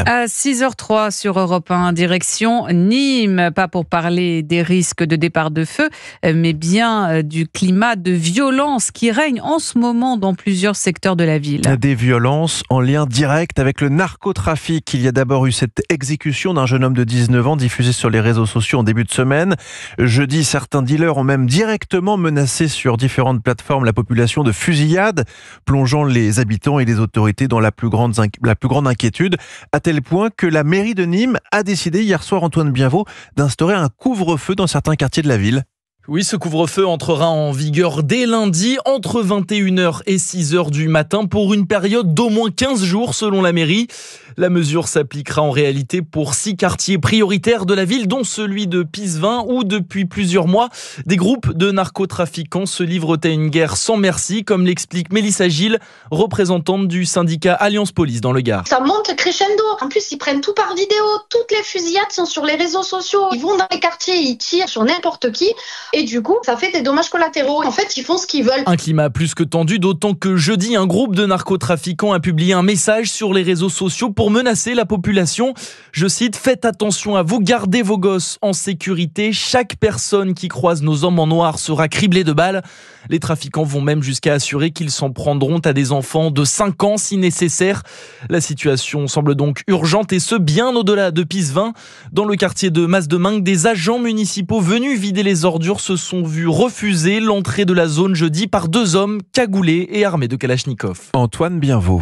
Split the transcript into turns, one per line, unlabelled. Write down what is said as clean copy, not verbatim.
Cécilia.
À 6h03 sur Europe 1, direction Nîmes, pas pour parler des risques de départ de feu, mais bien du climat de violence qui règne en ce moment dans plusieurs secteurs de la ville.
Des violences en lien direct avec le narcotrafic. Il y a d'abord eu cette exécution d'un jeune homme de 19 ans diffusée sur les réseaux sociaux en début de semaine. Jeudi, certains dealers ont même directement menacé sur différentes plateformes la population de fusillade, plongeant les habitants et les autorités dans la plus grande inquiétude, à tel point que la mairie de Nîmes a décidé hier soir, Antoine Bienvaux, d'instaurer un couvre-feu dans certains quartiers de la ville.
Oui, ce couvre-feu entrera en vigueur dès lundi, entre 21h et 6h du matin, pour une période d'au moins 15 jours selon la mairie. La mesure s'appliquera en réalité pour 6 quartiers prioritaires de la ville, dont celui de Pisevin, où depuis plusieurs mois, des groupes de narcotrafiquants se livrent à une guerre sans merci, comme l'explique Mélissa Gilles, représentante du syndicat Alliance Police dans le Gard.
Ça monte crescendo. En plus, ils prennent tout par vidéo. Toutes les fusillades sont sur les réseaux sociaux. Ils vont dans les quartiers, ils tirent sur n'importe qui. Et du coup, ça fait des dommages collatéraux. En fait, ils font ce qu'ils veulent.
Un climat plus que tendu, d'autant que jeudi, un groupe de narcotrafiquants a publié un message sur les réseaux sociaux pour menacer la population. Je cite: « Faites attention à vous, gardez vos gosses en sécurité. Chaque personne qui croise nos hommes en noir sera criblée de balles. » Les trafiquants vont même jusqu'à assurer qu'ils s'en prendront à des enfants de 5 ans si nécessaire. La situation semble donc urgente, et ce, bien au-delà de Pisevin. Dans le quartier de Mas-de-Mingue, des agents municipaux venus vider les ordures se sont vus refuser l'entrée de la zone jeudi par 2 hommes cagoulés et armés de Kalachnikov.
Antoine Bienvaux.